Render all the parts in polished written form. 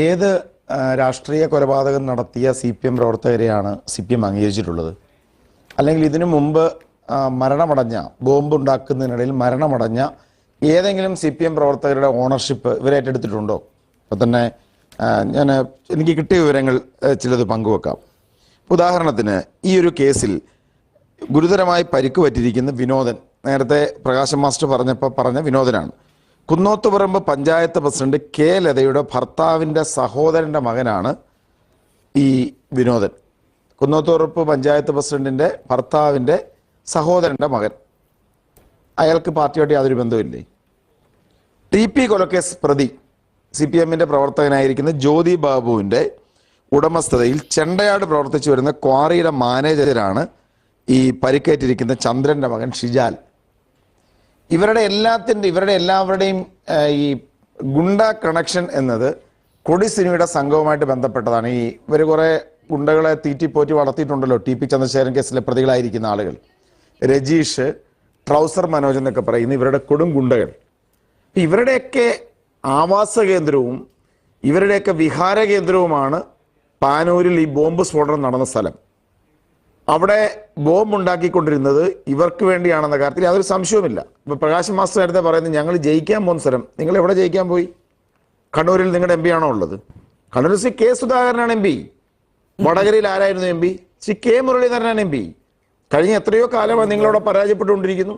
ഏത് രാഷ്ട്രീയ കൊലപാതകം നടത്തിയ CPM പ്രവർത്തകരെയാണ് CPM അംഗീകരിച്ചിട്ടുള്ളത്? അല്ലെങ്കിൽ ഇതിനു മുമ്പ് മരണമടഞ്ഞ, ബോംബ് ഉണ്ടാക്കുന്നതിനിടയിൽ മരണമടഞ്ഞ ഏതെങ്കിലും CPM പ്രവർത്തകരുടെ ഓണർഷിപ്പ് ഇവർ ഏറ്റെടുത്തിട്ടുണ്ടോ? അപ്പോൾ തന്നെ എനിക്ക് കിട്ടിയ വിവരങ്ങൾ ചിലത് പങ്കുവെക്കാം. ഉദാഹരണത്തിന്, ഈ ഒരു കേസിൽ ഗുരുതരമായി പരിക്ക് പറ്റിയിരിക്കുന്ന വിനോദൻ, നേരത്തെ പ്രകാശൻ മാസ്റ്റർ പറഞ്ഞ വിനോദനാണ്. Kunnothuparamba panchayat president K. ലതയുടെ ഭർത്താവിൻ്റെ സഹോദരൻ്റെ മകനാണ് ഈ വിനോദൻ. കുന്നോത്തുപറമ്പ് പഞ്ചായത്ത് പ്രസിഡന്റിൻ്റെ ഭർത്താവിൻ്റെ സഹോദരൻ്റെ മകൻ. അയാൾക്ക് പാർട്ടിയായിട്ട് യാതൊരു ബന്ധമില്ലേ? TP കൊലക്കേസ് പ്രതി CPMന്റെ പ്രവർത്തകനായിരിക്കുന്ന ജ്യോതി ബാബുവിൻ്റെ ഉടമസ്ഥതയിൽ ചെണ്ടയാട് പ്രവർത്തിച്ചു വരുന്ന ക്വാറിയുടെ മാനേജരാണ് ഈ പരിക്കേറ്റിരിക്കുന്ന ചന്ദ്രൻ്റെ മകൻ ഷിജാൽ. ഇവരുടെ എല്ലാവരുടെയും ഈ ഗുണ്ട കണക്ഷൻ എന്നത് കൊടി സിനിമയുടെ സംഘവുമായിട്ട് ബന്ധപ്പെട്ടതാണ്. ഇവർ കുറേ ഗുണ്ടകളെ തീറ്റിപ്പോറ്റി വളർത്തിയിട്ടുണ്ടല്ലോ. TP ചന്ദ്രശേഖരൻ കേസിലെ പ്രതികളായിരിക്കുന്ന ആളുകൾ, രജീഷ്, ട്രൗസർ മനോജ് എന്നൊക്കെ പറയുന്ന ഇവരുടെ കൊടും ഗുണ്ടകൾ. ഇവരുടെയൊക്കെ ആവാസ കേന്ദ്രവും ഇവരുടെയൊക്കെ വിഹാര കേന്ദ്രവുമാണ് പാനൂരിൽ ഈ ബോംബ് സ്ഫോടനം നടന്ന സ്ഥലം. അവിടെ ബോംബ് ഉണ്ടാക്കിക്കൊണ്ടിരുന്നത് ഇവർക്ക് വേണ്ടിയാണെന്ന കാര്യത്തിൽ യാതൊരു സംശയവുമില്ല. ഇപ്പോൾ പ്രകാശ് മാസ്റ്റർ നേരത്തെ പറയുന്നത് ഞങ്ങൾ ജയിക്കാൻ പോകുന്ന സ്ഥലം, നിങ്ങൾ എവിടെ ജയിക്കാൻ പോയി? കണ്ണൂരിൽ നിങ്ങളുടെ MP ആണോ ഉള്ളത്? കണ്ണൂരിൽ ശ്രീ K. സുധാകരനാണ് MP. വടകരയിൽ ആരായിരുന്നു MP? ശ്രീ K. മുരളീധരനാണ് MP. കഴിഞ്ഞ എത്രയോ കാലമായി നിങ്ങളവിടെ പരാജയപ്പെട്ടുകൊണ്ടിരിക്കുന്നു.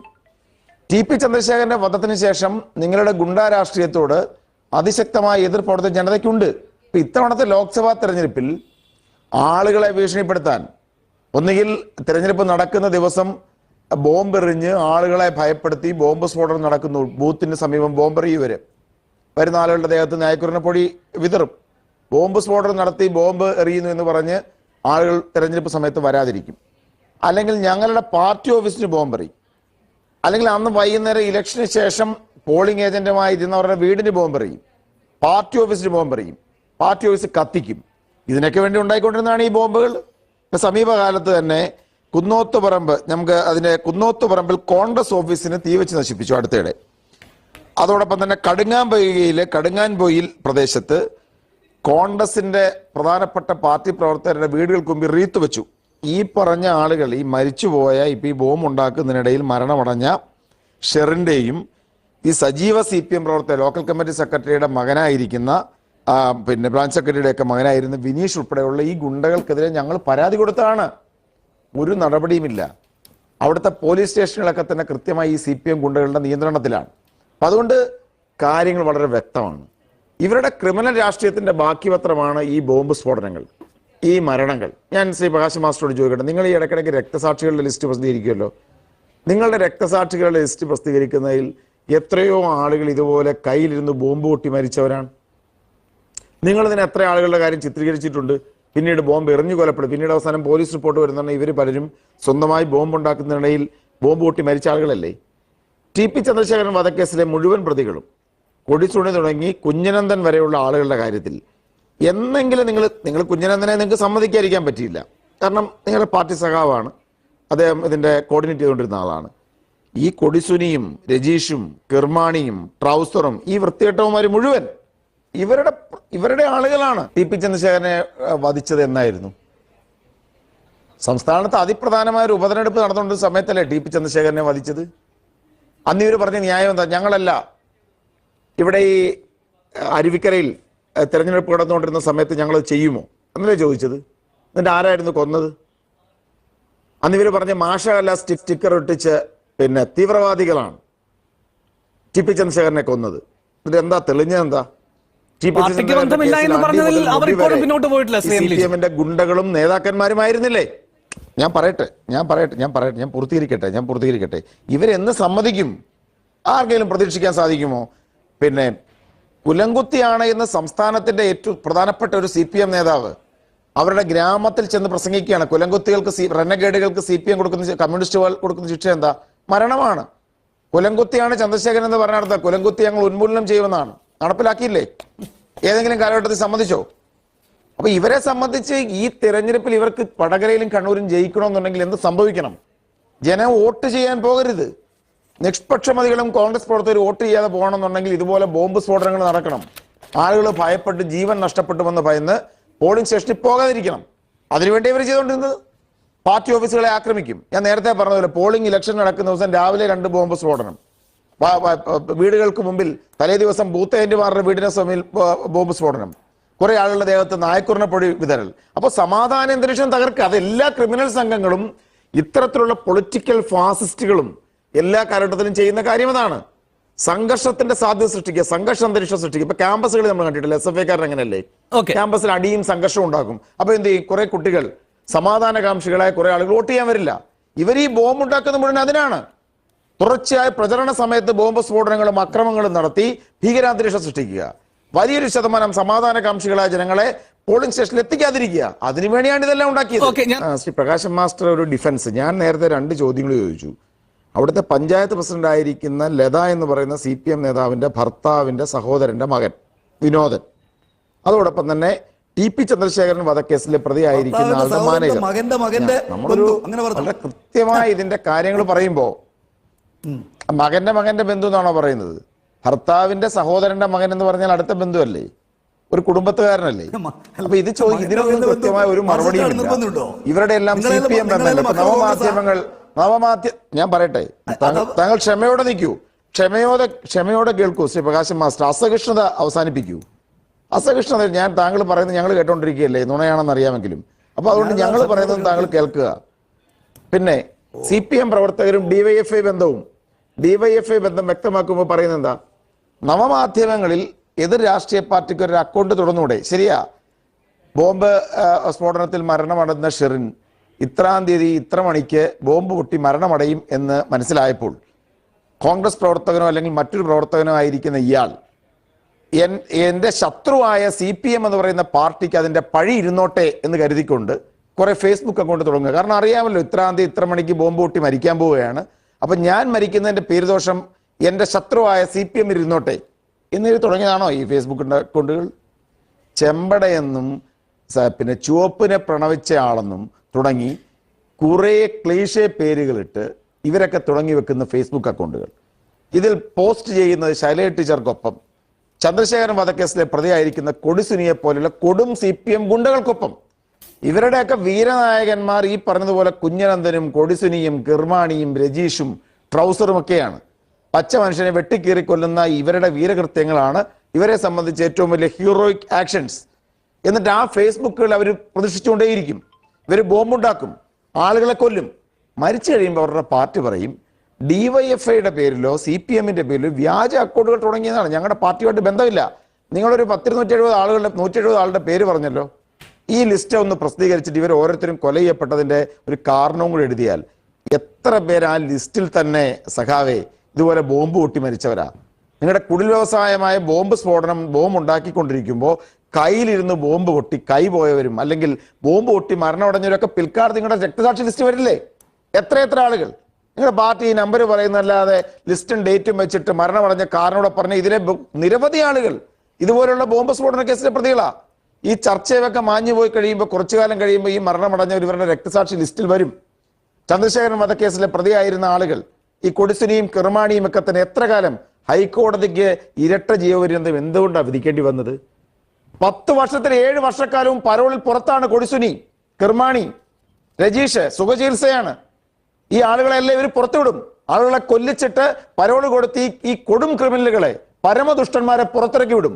TP ചന്ദ്രശേഖരന്റെ വധത്തിന് ശേഷം നിങ്ങളുടെ ഗുണ്ടാ രാഷ്ട്രീയത്തോട് അതിശക്തമായ എതിർപ്പ് ജനതയ്ക്കുണ്ട്. ഇത്തവണത്തെ ലോക്സഭാ തെരഞ്ഞെടുപ്പിൽ ആളുകളെ ഭീഷണിപ്പെടുത്താൻ, ഒന്നുകിൽ തെരഞ്ഞെടുപ്പ് നടക്കുന്ന ദിവസം ബോംബ് എറിഞ്ഞ് ആളുകളെ ഭയപ്പെടുത്തി ബോംബ് സ്ഫോടനം നടക്കുന്നു, ബൂത്തിന് സമീപം ബോംബെറിയുവരെ വരുന്ന ആളുകളുടെ ദേഹത്ത് നായക്കുറിനെ പൊടി വിതറും. ബോംബ് സ്ഫോടനം നടത്തി ബോംബ് എറിയുന്നു എന്ന് പറഞ്ഞ് ആളുകൾ തെരഞ്ഞെടുപ്പ് സമയത്ത് വരാതിരിക്കും. അല്ലെങ്കിൽ ഞങ്ങളുടെ പാർട്ടി ഓഫീസിന് ബോംബെറിയും. അല്ലെങ്കിൽ അന്ന് വൈകുന്നേരം ഇലക്ഷന് ശേഷം പോളിംഗ് ഏജന്റുമായി ഇരുന്നവരുടെ വീടിന് ബോംബെറിയും, പാർട്ടി ഓഫീസിന് ബോംബെറിയും, പാർട്ടി ഓഫീസ് കത്തിക്കും. ഇതിനൊക്കെ വേണ്ടി ഉണ്ടായിക്കൊണ്ടിരുന്നതാണ് ഈ ബോംബുകൾ. ഇപ്പം സമീപകാലത്ത് തന്നെ കുന്നോത്തുപറമ്പിൽ കോൺഗ്രസ് ഓഫീസിന് തീവച്ച് നശിപ്പിച്ചു അടുത്തിടെ. അതോടൊപ്പം തന്നെ കടുങ്ങാൻപൊയിൽ പ്രദേശത്ത് കോൺഗ്രസിന്റെ പ്രധാനപ്പെട്ട പാർട്ടി പ്രവർത്തകരുടെ വീടുകൾക്ക് മുമ്പിൽ റീത്ത് വെച്ചു. ഈ പറഞ്ഞ ആളുകൾ, ഈ മരിച്ചുപോയ ഇപ്പം ഈ ബോംബ് ഉണ്ടാക്കുന്നതിനിടയിൽ മരണമടഞ്ഞ ഷെറിൻ്റെയും ഈ സജീവ CPM പ്രവർത്തക ലോക്കൽ കമ്മിറ്റി സെക്രട്ടറിയുടെ മകനായിരിക്കുന്ന ബ്രാഞ്ച് സെക്രട്ടറിയുടെയൊക്കെ മകനായിരുന്ന വിനീഷ് ഉൾപ്പെടെയുള്ള ഈ ഗുണ്ടകൾക്കെതിരെ ഞങ്ങൾ പരാതി കൊടുത്തതാണ്. ഒരു നടപടിയുമില്ല. അവിടുത്തെ പോലീസ് സ്റ്റേഷനുകളൊക്കെ തന്നെ കൃത്യമായി ഈ CPM ഗുണ്ടകളുടെ നിയന്ത്രണത്തിലാണ്. അപ്പം അതുകൊണ്ട് കാര്യങ്ങൾ വളരെ വ്യക്തമാണ്. ഇവരുടെ ക്രിമിനൽ രാഷ്ട്രീയത്തിൻ്റെ ബാക്കിപത്രമാണ് ഈ ബോംബ് സ്ഫോടനങ്ങൾ, ഈ മരണങ്ങൾ. ഞാൻ ശ്രീ പ്രകാശ് മാസ്റ്ററോട് ചോദിക്കട്ടെ, നിങ്ങൾ ഈ ഇടയ്ക്കിടയ്ക്ക് രക്തസാക്ഷികളുടെ ലിസ്റ്റ് പ്രസിദ്ധീകരിക്കുമല്ലോ. നിങ്ങളുടെ രക്തസാക്ഷികളുടെ ലിസ്റ്റ് പ്രസിദ്ധീകരിക്കുന്നതിൽ എത്രയോ ആളുകൾ ഇതുപോലെ കയ്യിലിരുന്ന് ബോംബ് പൊട്ടി മരിച്ചവരാണ്. നിങ്ങളിതിന് എത്ര ആളുകളുടെ കാര്യം ചിത്രീകരിച്ചിട്ടുണ്ട്? പിന്നീട് ബോംബ് എറിഞ്ഞു കൊലപ്പെടും. പിന്നീട് അവസാനം പോലീസ് റിപ്പോർട്ട് വരുന്നുണ്ട് ഇവർ പലരും സ്വന്തമായി ബോംബ് ഉണ്ടാക്കുന്നതിനിടയിൽ ബോംബ് പൊട്ടി മരിച്ച ആളുകളല്ലേ? TP ചന്ദ്രശേഖരൻ വധക്കേസിലെ മുഴുവൻ പ്രതികളും കൊടിസുണി തുടങ്ങി കുഞ്ഞനന്ദൻ വരെയുള്ള ആളുകളുടെ കാര്യത്തിൽ എന്നെങ്കിലും നിങ്ങൾ കുഞ്ഞനന്ദനെ നിങ്ങൾക്ക് സമ്മതിക്കാതിരിക്കാൻ പറ്റിയില്ല. കാരണം നിങ്ങളുടെ പാർട്ടി സഖാവാണ്, അദ്ദേഹം ഇതിൻ്റെ കോർഡിനേറ്റ് ചെയ്തുകൊണ്ടിരുന്ന ആളാണ്. ഈ കൊടിസുനിയും രജീഷും കിർമാണിയും ട്രൗസറും ഈ വൃത്തികെട്ടവന്മാർ മുഴുവൻ ഇവരുടെ ആളുകളാണ്. TP ചന്ദ്രശേഖരനെ വധിച്ചത് എന്നായിരുന്നു? സംസ്ഥാനത്ത് അതിപ്രധാനമായ ഒരു ഉപതെരഞ്ഞെടുപ്പ് നടന്നുകൊണ്ടിരുന്ന സമയത്തല്ലേ TP ചന്ദ്രശേഖരനെ വധിച്ചത്? അന്ന് ഇവർ പറഞ്ഞ ന്യായം എന്താ? ഞങ്ങളല്ല, ഇവിടെ ഈ അരുവിക്കരയിൽ തെരഞ്ഞെടുപ്പ് നടന്നുകൊണ്ടിരുന്ന സമയത്ത് ഞങ്ങൾ ചെയ്യുമോ എന്നല്ലേ ചോദിച്ചത്. എന്നിട്ട് ആരായിരുന്നു കൊന്നത്? അന്ന് ഇവർ പറഞ്ഞ മാഷല്ല സ്റ്റിക്കർ ഒട്ടിച്ച് തീവ്രവാദികളാണ് TP ചന്ദ്രശേഖരനെ കൊന്നത്. എന്നിട്ട് എന്താ തെളിഞ്ഞതെന്താ? CPMന്റെ ഗുണ്ടകളും നേതാക്കന്മാരുമായിരുന്നില്ലേ? ഞാൻ പൂർത്തീകരിക്കട്ടെ. ഇവരെന്ന് സമ്മതിക്കും? ആർക്കെങ്കിലും പ്രതീക്ഷിക്കാൻ സാധിക്കുമോ? കുലങ്കുത്തിയാണ് എന്ന് സംസ്ഥാനത്തിന്റെ ഏറ്റവും പ്രധാനപ്പെട്ട ഒരു CPM നേതാവ് അവരുടെ ഗ്രാമത്തിൽ ചെന്ന് പ്രസംഗിക്കുകയാണ്. കുലങ്കുത്തികൾക്ക്, റെനഗേഡുകൾക്ക് CPM കൊടുക്കുന്ന, കമ്മ്യൂണിസ്റ്റുകൾ കൊടുക്കുന്ന ശിക്ഷ എന്താ? മരണമാണ്. കുലങ്കുത്തിയാണ് ചന്ദ്രശേഖരൻ എന്ന് പറഞ്ഞ കുലങ്കുത്തി ഞങ്ങൾ ഉന്മൂലനം ചെയ്യുമെന്നാണ്. നടപ്പിലാക്കിയില്ലേ? ഏതെങ്കിലും കാലഘട്ടത്തിൽ സമ്മതിച്ചോ? അപ്പൊ ഇവരെ സംബന്ധിച്ച് ഈ തെരഞ്ഞെടുപ്പിൽ ഇവർക്ക് വടകരയിലും കണ്ണൂരും ജയിക്കണമെന്നുണ്ടെങ്കിൽ എന്ത് സംഭവിക്കണം? ജനം വോട്ട് ചെയ്യാൻ പോകരുത്. നിഷ്പക്ഷമതികളും കോൺഗ്രസ് പ്രവർത്തകർ വോട്ട് ചെയ്യാതെ പോകണമെന്നുണ്ടെങ്കിൽ ഇതുപോലെ ബോംബ് സ്ഫോടനങ്ങൾ നടക്കണം. ആളുകൾ ഭയപ്പെട്ട് ജീവൻ നഷ്ടപ്പെട്ടുമെന്ന് ഭയന്ന് പോളിംഗ് സ്റ്റേഷനിൽ പോകാതിരിക്കണം. അതിനുവേണ്ടി ഇവർ ചെയ്തുകൊണ്ടിരുന്നത് പാർട്ടി ഓഫീസുകളെ ആക്രമിക്കും. ഞാൻ നേരത്തെ പറഞ്ഞതുപോലെ പോളിംഗ് ഇലക്ഷൻ നടക്കുന്ന ദിവസം രാവിലെ 2 ബോംബ് സ്ഫോടനം, വീടുകൾക്ക് മുമ്പിൽ തലേ ദിവസം ബൂത്ത് ഏജന്റുമാരുടെ വീടിന് സമീപം ബോംബ് സ്ഫോടനം, കുറെ ആളുകളുടെ ദേഹത്ത് നായ്ക്കുറിന പൊടി വിതരൽ. അപ്പോൾ സമാധാന അന്തരീക്ഷം തകർക്കുക. അത് എല്ലാ ക്രിമിനൽ സംഘങ്ങളും ഇത്തരത്തിലുള്ള പൊളിറ്റിക്കൽ ഫാസിസ്റ്റുകളും എല്ലാ കാലഘട്ടത്തിലും ചെയ്യുന്ന കാര്യം അതാണ്. സംഘർഷത്തിന്റെ സാധ്യത സൃഷ്ടിക്കുക, സംഘർഷ അന്തരീക്ഷം സൃഷ്ടിക്കുക. ഇപ്പൊ ക്യാമ്പസുകളിൽ നമ്മൾ കണ്ടിട്ടില്ല, SFIക്കാരൻ അങ്ങനെയല്ലേ, ക്യാമ്പസിൽ അടിയും സംഘർഷവും ഉണ്ടാക്കും. അപ്പൊ എന്ത് ചെയ്യും? കുറെ കുട്ടികൾ സമാധാനകാംക്ഷികളായ കുറെ ആളുകൾ വോട്ട് ചെയ്യാൻ വരില്ല. ഇവർ ഈ ബോംബ് ഉണ്ടാക്കുന്ന മുഴുവൻ അതിനാണ്. തുടർച്ചയായ പ്രചരണ സമയത്ത് ബോംബ് സ്ഫോടനങ്ങളും അക്രമങ്ങളും നടത്തി ഭീകരാന്തരീക്ഷം സൃഷ്ടിക്കുക, വലിയൊരു ശതമാനം സമാധാനകാംക്ഷികളായ ജനങ്ങളെ പോളിംഗ് സ്റ്റേഷനിൽ എത്തിക്കാതിരിക്കുക. അതിനുവേണ്ടിയാണ് ഇതെല്ലാം ഉണ്ടാക്കിയത്. ശ്രീ പ്രകാശൻ മാസ്റ്റർ ഒരു ഡിഫൻസ്, ഞാൻ നേരത്തെ 2 ചോദ്യങ്ങൾ ചോദിച്ചു. അവിടുത്തെ പഞ്ചായത്ത് പ്രസിഡന്റ് ആയിരിക്കുന്ന ലത എന്ന് പറയുന്ന CPM നേതാവിന്റെ ഭർത്താവിന്റെ സഹോദരന്റെ മകൻ വിനോദൻ, അതോടൊപ്പം തന്നെ TP ചന്ദ്രശേഖരൻ വധക്കേസിലെ പ്രതിയായിരിക്കുന്ന ആളുടെ മാനേജർ. നമ്മളൊരു വളരെ കൃത്യമായി ഇതിന്റെ കാര്യങ്ങൾ പറയുമ്പോ മകന്റെ ബന്ധു എന്നാണോ പറയുന്നത്? ഭർത്താവിന്റെ സഹോദരന്റെ മകൻ എന്ന് പറഞ്ഞാൽ അടുത്ത ബന്ധുവല്ലേ, ഒരു കുടുംബത്തുകാരനല്ലേ? അപ്പൊ ഇത് ഇതിനൊന്നും കൃത്യമായ ഒരു മറുപടി ഇവരുടെ എല്ലാം CPM ബന്ധങ്ങൾ. ഞാൻ പറയട്ടെ, താങ്കൾ ക്ഷമയോടെ നിൽക്കൂ, ക്ഷമയോടെ കേൾക്കൂ ശ്രീ പ്രകാശൻ മാസ്റ്റർ. അസഹിഷ്ണുത അവസാനിപ്പിക്കൂ. അസഹിഷ്ണുത താങ്കൾ പറയുന്നത് ഞങ്ങൾ കേട്ടോണ്ടിരിക്കുകയല്ലേ, നുണയാണെന്ന് അറിയാമെങ്കിലും. അപ്പൊ അതുകൊണ്ട് ഞങ്ങൾ പറയുന്നത് താങ്കൾ കേൾക്കുക. പിന്നെ CPM പ്രവർത്തകരും DYFI ബന്ധം വ്യക്തമാക്കുമ്പോൾ പറയുന്നത് എന്താ? നവമാധ്യമങ്ങളിൽ എതിർ രാഷ്ട്രീയ പാർട്ടിക്ക് ഒരു അക്കൗണ്ട് തുറന്നൂടെ? ശരിയാ, ബോംബ് സ്ഫോടനത്തിൽ മരണമടഞ്ഞ ഷെറിൻ ഇത്രാം തീയതി ഇത്ര മണിക്ക് ബോംബ് പൊട്ടി മരണമടയും എന്ന് മനസ്സിലായപ്പോൾ കോൺഗ്രസ് പ്രവർത്തകനോ അല്ലെങ്കിൽ മറ്റൊരു പ്രവർത്തകനോ ആയിരിക്കുന്ന ഇയാൾ എൻ്റെ ശത്രുവായ CPM എന്ന് പറയുന്ന പാർട്ടിക്ക് അതിൻ്റെ പഴി ഇരുന്നോട്ടെ എന്ന് കരുതിക്കൊണ്ട് കുറെ ഫേസ്ബുക്ക് അക്കൗണ്ട് തുടങ്ങുക. കാരണം അറിയാമല്ലോ, ഇത്രാം തീയതി ഇത്ര മണിക്ക് ബോംബ് പൊട്ടി മരിക്കാൻ പോവുകയാണ്, അപ്പൊ ഞാൻ മരിക്കുന്നതിന്റെ പേരുദോഷം എൻ്റെ ശത്രുവായ CPM ഇരുന്നോട്ടെ എന്ന് തുടങ്ങിയതാണോ ഈ ഫേസ്ബുക്ക് അക്കൗണ്ടുകൾ? ചെമ്പടയെന്നും പിന്നെ ചുവപ്പിനെ പ്രണവിച്ച ആളെന്നും തുടങ്ങി കുറെ ക്ലീഷേ പേരുകളിട്ട് ഇവരൊക്കെ തുടങ്ങി വെക്കുന്ന ഫേസ്ബുക്ക് അക്കൗണ്ടുകൾ. ഇതിൽ പോസ്റ്റ് ചെയ്യുന്നത് ശൈലജ ടീച്ചർക്കൊപ്പം ചന്ദ്രശേഖരൻ വധക്കേസിലെ പ്രതിയായിരിക്കുന്ന കൊടിസുനിയെ പോലെയുള്ള കൊടും CPM ഗുണ്ടകൾക്കൊപ്പം. ഇവരുടെയൊക്കെ വീരനായകന്മാർ ഈ പറഞ്ഞതുപോലെ കുഞ്ഞനന്ദനും കൊടിസുനിയും കിർമാണിയും രജീഷും ട്രൗസറും ഒക്കെയാണ്. പച്ച മനുഷ്യനെ വെട്ടിക്കീറി കൊല്ലുന്ന ഇവരുടെ വീരകൃത്യങ്ങളാണ് ഇവരെ സംബന്ധിച്ച് ഏറ്റവും വലിയ ഹീറോയിക് ആക്ഷൻസ്. എന്നിട്ട് ആ ഫേസ്ബുക്കുകൾ അവർ പ്രദർശിച്ചുകൊണ്ടേയിരിക്കും. ഇവർ ബോംബുണ്ടാക്കും, ആളുകളെ കൊല്ലും. മരിച്ചു കഴിയുമ്പോൾ അവരുടെ പാർട്ടി പറയും DYFIയുടെ പേരിലോ CPMന്റെ പേരിലോ വ്യാജ അക്കൗണ്ടുകൾ തുടങ്ങിയതാണ്, ഞങ്ങളുടെ പാർട്ടിയുമായിട്ട് ബന്ധമില്ല. നിങ്ങളൊരു 170 ആളുടെ പേര് പറഞ്ഞല്ലോ, ഈ ലിസ്റ്റ് ഒന്ന് പ്രസിദ്ധീകരിച്ചിട്ട് ഇവർ ഓരോരുത്തരും കൊല ചെയ്യപ്പെട്ടതിന്റെ ഒരു കാരണവും കൂടി എഴുതിയാൽ എത്ര പേര് ആ ലിസ്റ്റിൽ തന്നെ സഖാവേ ഇതുപോലെ ബോംബ് പൊട്ടി മരിച്ചവരാ? നിങ്ങളുടെ കുടിൽ വ്യവസായമായ ബോംബ് സ്ഫോടനം, ബോംബ് ഉണ്ടാക്കിക്കൊണ്ടിരിക്കുമ്പോൾ കയ്യിലിരുന്ന് ബോംബ് പൊട്ടി കൈ പോയവരും അല്ലെങ്കിൽ ബോംബ് പൊട്ടി മരണമടഞ്ഞവരൊക്കെ പിൽക്കാലത്ത് നിങ്ങളുടെ രക്തസാക്ഷി ലിസ്റ്റ് വരില്ലേ? എത്ര ആളുകൾ? നിങ്ങളുടെ പാർട്ടി ഈ നമ്പർ പറയുന്നല്ലാതെ ലിസ്റ്റും ഡേറ്റും വെച്ചിട്ട് മരണമടഞ്ഞ കാരണോടെ പറഞ്ഞ ഇതിലെ നിരവധി ആളുകൾ ഇതുപോലുള്ള ബോംബ് സ്ഫോടന കേസിലെ പ്രതികളാ. ഈ ചർച്ചയൊക്കെ മാഞ്ഞു പോയി കഴിയുമ്പോൾ കുറച്ചു കാലം കഴിയുമ്പോൾ ഈ മരണമടഞ്ഞവർ ഇവരുടെ രക്തസാക്ഷി ലിസ്റ്റിൽ വരും. ചന്ദ്രശേഖരൻ വധക്കേസിലെ പ്രതിയായിരുന്ന ആളുകൾ, ഈ കൊടിസുനിയും കിർമാണിയും ഒക്കെ തന്നെ എത്ര കാലം ഹൈക്കോടതിക്ക് ഇരട്ട ജീവപര്യന്തം എന്തുകൊണ്ടാണ് വിധിക്കേണ്ടി വന്നത്? 10 വർഷത്തിൽ 7 വർഷക്കാലവും പരോളിൽ പുറത്താണ് കൊടിസുനി, കിർമാണി, രജീഷ് സുഖചികിത്സയാണ്. ഈ ആളുകളെല്ലാം ഇവർ പുറത്തുവിടും. ആളുകളെ കൊല്ലിച്ചിട്ട് പരോള് കൊടുത്ത് ഈ കൊടും ക്രിമിനലുകളെ, പരമദുഷ്ടന്മാരെ പുറത്തിറക്കി വിടും.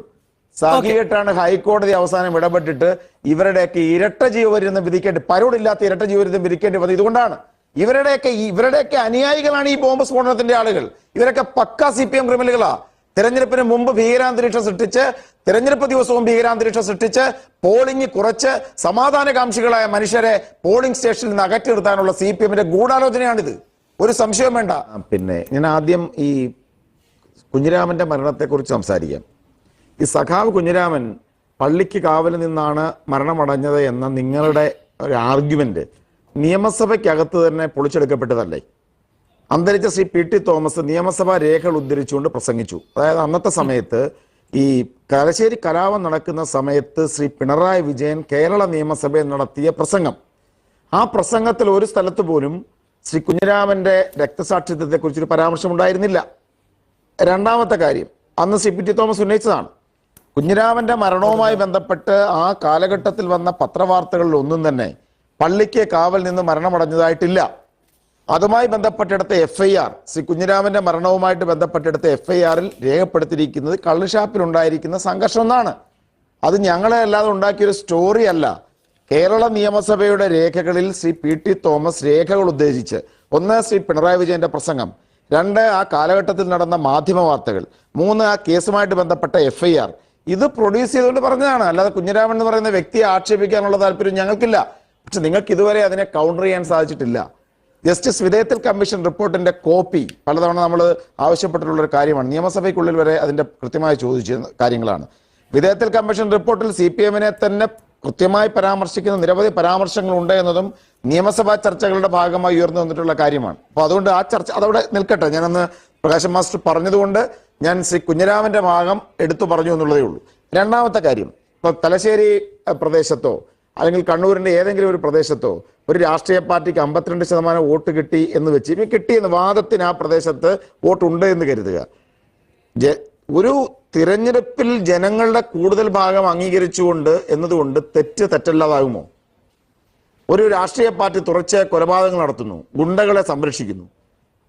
സാഹിയായിട്ടാണ് ഹൈക്കോടതി അവസാനം ഇടപെട്ടിട്ട് ഇവരുടെയൊക്കെ ഇരട്ട ജീവപര്യന്തം വിധിക്കേണ്ടി, പരോളില്ലാത്ത ഇരട്ട ജീവപര്യന്തം വിധിക്കേണ്ടി വന്നത് ഇതുകൊണ്ടാണ്. ഇവരുടെയൊക്കെ അനുയായികളാണ് ഈ ബോംബ് സ്ഫോടനത്തിന്റെ ആളുകൾ. ഇവരൊക്കെ പക്കാ CPM ക്രിമിനലുകളാ. തെരഞ്ഞെടുപ്പിന് മുമ്പ് ഭീകരാന്തരീക്ഷം സൃഷ്ടിച്ച്, തെരഞ്ഞെടുപ്പ് ദിവസവും ഭീകരാന്തരീക്ഷം സൃഷ്ടിച്ച്, പോളിംഗ് കുറച്ച് സമാധാനകാംക്ഷികളായ മനുഷ്യരെ പോളിംഗ് സ്റ്റേഷനിൽ നിന്ന് അകറ്റി നിർത്താനുള്ള CPMന്റെ ഗൂഢാലോചനയാണിത്. ഒരു സംശയവും വേണ്ട. പിന്നെ ഞാൻ ആദ്യം ഈ കുഞ്ഞിരാമന്റെ മരണത്തെക്കുറിച്ച് സംസാരിക്കാം. ഈ സഖാവ് കുഞ്ഞിരാമൻ പള്ളിക്ക് കാവലിൽ നിന്നാണ് മരണമടഞ്ഞത് എന്ന നിങ്ങളുടെ ഒരു ആർഗ്യുമെന്റ് നിയമസഭയ്ക്കകത്ത് തന്നെ പൊളിച്ചെടുക്കപ്പെട്ടതല്ലേ? അന്തരിച്ച ശ്രീ PT തോമസ് നിയമസഭാ രേഖകൾ ഉദ്ധരിച്ചുകൊണ്ട് പ്രസംഗിച്ചു. അതായത് അന്നത്തെ സമയത്ത് ഈ തലശ്ശേരി കലാപം നടക്കുന്ന സമയത്ത് ശ്രീ പിണറായി വിജയൻ കേരള നിയമസഭയിൽ നടത്തിയ പ്രസംഗം, ആ പ്രസംഗത്തിൽ ഒരു സ്ഥലത്ത് പോലും ശ്രീ കുഞ്ഞിരാമന്റെ രക്തസാക്ഷിത്വത്തെ കുറിച്ചൊരു പരാമർശം ഉണ്ടായിരുന്നില്ല. രണ്ടാമത്തെ കാര്യം, അന്ന് ശ്രീ PT തോമസ് ഉന്നയിച്ചതാണ്, കുഞ്ഞിരാമന്റെ മരണവുമായി ബന്ധപ്പെട്ട് ആ കാലഘട്ടത്തിൽ വന്ന പത്രവാർത്തകളിൽ ഒന്നും തന്നെ പള്ളിക്ക് കാവൽ നിന്ന് മരണമടഞ്ഞതായിട്ടില്ല. അതുമായി ബന്ധപ്പെട്ടെടുത്ത FIR, ശ്രീ കുഞ്ഞിരാമന്റെ മരണവുമായിട്ട് ബന്ധപ്പെട്ടെടുത്ത FIR-ൽ രേഖപ്പെടുത്തിയിരിക്കുന്നത് കള്ളുഷാപ്പിൽ ഉണ്ടായിരിക്കുന്ന സംഘർഷം എന്നാണ്. അത് ഞങ്ങളെ അല്ലാതെ ഉണ്ടാക്കിയൊരു സ്റ്റോറി അല്ല. കേരള നിയമസഭയുടെ രേഖകളിൽ ശ്രീ PT തോമസ് രേഖകൾ ഉദ്ദേശിച്ച്, ഒന്ന് ശ്രീ പിണറായി വിജയന്റെ പ്രസംഗം, രണ്ട് ആ കാലഘട്ടത്തിൽ നടന്ന മാധ്യമ വാർത്തകൾ, മൂന്ന് ആ കേസുമായിട്ട് ബന്ധപ്പെട്ട FIR, ഇത് പ്രൊഡ്യൂസ് ചെയ്തുകൊണ്ട് പറഞ്ഞതാണ്. അല്ലാതെ കുഞ്ഞിരാമൻ എന്ന് പറയുന്ന വ്യക്തിയെ ആക്ഷേപിക്കാനുള്ള താല്പര്യം ഞങ്ങൾക്കില്ല. പക്ഷെ നിങ്ങൾക്ക് ഇതുവരെ അതിനെ കൗണ്ടർ ചെയ്യാൻ സാധിച്ചിട്ടില്ല. ജസ്റ്റിസ് വിധേയത്തിൽ കമ്മീഷൻ റിപ്പോർട്ടിന്റെ കോപ്പി പലതവണ നമ്മൾ ആവശ്യപ്പെട്ടിട്ടുള്ള ഒരു കാര്യമാണ്. നിയമസഭയ്ക്കുള്ളിൽ വരെ അതിന്റെ കൃത്യമായി ചോദിച്ച കാര്യങ്ങളാണ്. വിധേയത്തിൽ കമ്മീഷൻ റിപ്പോർട്ടിൽ CPM-നെ തന്നെ കൃത്യമായി പരാമർശിക്കുന്ന നിരവധി പരാമർശങ്ങൾ ഉണ്ട് എന്നതും നിയമസഭാ ചർച്ചകളുടെ ഭാഗമായി ഉയർന്നു വന്നിട്ടുള്ള കാര്യമാണ്. അപ്പൊ അതുകൊണ്ട് ആ ചർച്ച അതവിടെ നിൽക്കട്ടെ. ഞാനന്ന് പ്രകാശൻ മാസ്റ്റർ പറഞ്ഞതുകൊണ്ട് ഞാൻ ശ്രീ കുഞ്ഞിരാമന്റെ ഭാഗം എടുത്തു പറഞ്ഞു എന്നുള്ളതേ ഉള്ളൂ. രണ്ടാമത്തെ കാര്യം, ഇപ്പൊ തലശ്ശേരി പ്രദേശത്തോ അല്ലെങ്കിൽ കണ്ണൂരിന്റെ ഏതെങ്കിലും ഒരു പ്രദേശത്തോ ഒരു രാഷ്ട്രീയ പാർട്ടിക്ക് 52% വോട്ട് കിട്ടി എന്ന് വെച്ച്, ഇനി കിട്ടിയെന്ന് വാദത്തിന് ആ പ്രദേശത്ത് വോട്ടുണ്ട് എന്ന് കരുതുക. ഒരു തിരഞ്ഞെടുപ്പിൽ ജനങ്ങളുടെ കൂടുതൽ ഭാഗം അംഗീകരിച്ചുകൊണ്ട് എന്നതുകൊണ്ട് തെറ്റല്ലാതാകുമോ? ഒരു രാഷ്ട്രീയ പാർട്ടി തുടർച്ചയായ കൊലപാതകങ്ങൾ നടത്തുന്നു, ഗുണ്ടകളെ സംരക്ഷിക്കുന്നു,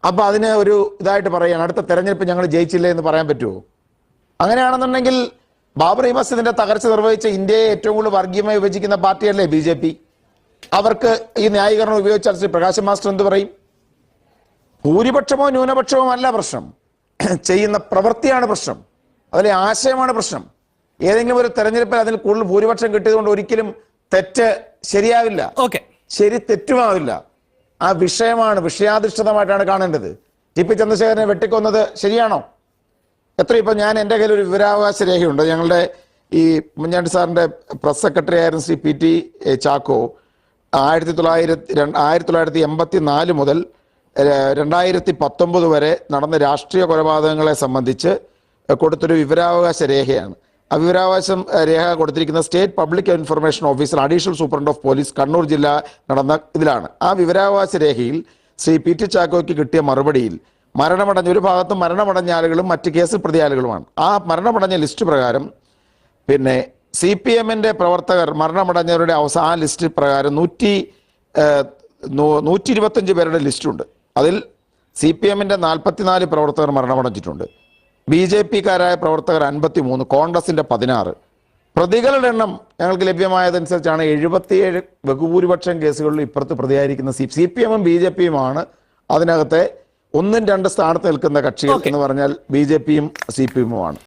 അപ്പൊ അതിന് ഒരു ഇതായിട്ട് പറയാൻ അടുത്ത തെരഞ്ഞെടുപ്പ് ഞങ്ങൾ ജയിച്ചില്ലേ എന്ന് പറയാൻ പറ്റുമോ? അങ്ങനെയാണെന്നുണ്ടെങ്കിൽ ബാബറി മസ്ജിദിന്റെ തകർച്ച നിർവഹിച്ച ഇന്ത്യയെ ഏറ്റവും കൂടുതൽ വർഗീയമായി വിഭജിക്കുന്ന പാർട്ടിയല്ലേ BJP? അവർക്ക് ഈ ന്യായീകരണം ഉപയോഗിച്ചാൽ ശ്രീ പ്രകാശ് മാസ്റ്റർ എന്ത് പറയും? ഭൂരിപക്ഷമോ ന്യൂനപക്ഷമോ അല്ല പ്രശ്നം, ചെയ്യുന്ന പ്രവൃത്തിയാണ് പ്രശ്നം, അതിലെ ആശയമാണ് പ്രശ്നം. ഏതെങ്കിലും ഒരു തെരഞ്ഞെടുപ്പിൽ അതിൽ കൂടുതൽ ഭൂരിപക്ഷം കിട്ടിയതുകൊണ്ട് ഒരിക്കലും തെറ്റ് ശരിയാവില്ല, ശരി തെറ്റുമാവില്ല. ആ വിഷയമാണ്, വിഷയാധിഷ്ഠിതമായിട്ടാണ് കാണേണ്ടത്. TP ചന്ദ്രശേഖരനെ വെട്ടിക്കൊന്നത് ശരിയാണോ? ഇപ്പൊ ഞാൻ എൻ്റെ കയ്യിൽ ഒരു വിവരാവകാശ രേഖയുണ്ട്. ഞങ്ങളുടെ ഈ ഉമ്മൻചാണ്ടി സാറിന്റെ പ്രസ് സെക്രട്ടറി ആയിരുന്ന ശ്രീ PT ചാക്കോ 1984 മുതൽ 2019 വരെ നടന്ന രാഷ്ട്രീയ കൊലപാതകങ്ങളെ സംബന്ധിച്ച് കൊടുത്തൊരു വിവരാവകാശ രേഖയാണ്. ആ വിവരാവകാശം രേഖ കൊടുത്തിരിക്കുന്ന state public information officer additional superintendent of police Kannur ജില്ല നടന്ന ഇതിലാണ്. ആ വിവരാവകാശ രേഖയിൽ ശ്രീ PT ചാക്കോയ്ക്ക് കിട്ടിയ മറുപടിയിൽ മരണമടഞ്ഞ, ഒരു ഭാഗത്ത് മരണമടഞ്ഞ ആളുകളും മറ്റ് കേസിൽ പ്രതി ആളുകളുമാണ്. ആ മരണമടഞ്ഞ ലിസ്റ്റ് പ്രകാരം പിന്നെ CPM-ന്റെ പ്രവർത്തകർ മരണമടഞ്ഞവരുടെ അവസാന ലിസ്റ്റ് പ്രകാരം 125 പേരുടെ ലിസ്റ്റുണ്ട്. അതിൽ CPM-ന്റെ 44 പ്രവർത്തകർ മരണമടഞ്ഞിട്ടുണ്ട്. BJP-കാരായ പ്രവർത്തകർ 53, കോൺഗ്രസിന്റെ 16. പ്രതികളുടെ എണ്ണം ഞങ്ങൾക്ക് ലഭ്യമായതനുസരിച്ചാണ് 77 ബഹുഭൂരിപക്ഷം കേസുകളിൽ ഇപ്പുറത്ത് പ്രതിയായിരിക്കുന്ന CPM-ഉം BJP-യുമാണ് അതിനകത്തെ 1-2 സ്ഥാനത്ത് നിൽക്കുന്ന കക്ഷികൾ എന്ന് പറഞ്ഞാൽ BJP-യും CPM-ഉമാണ്.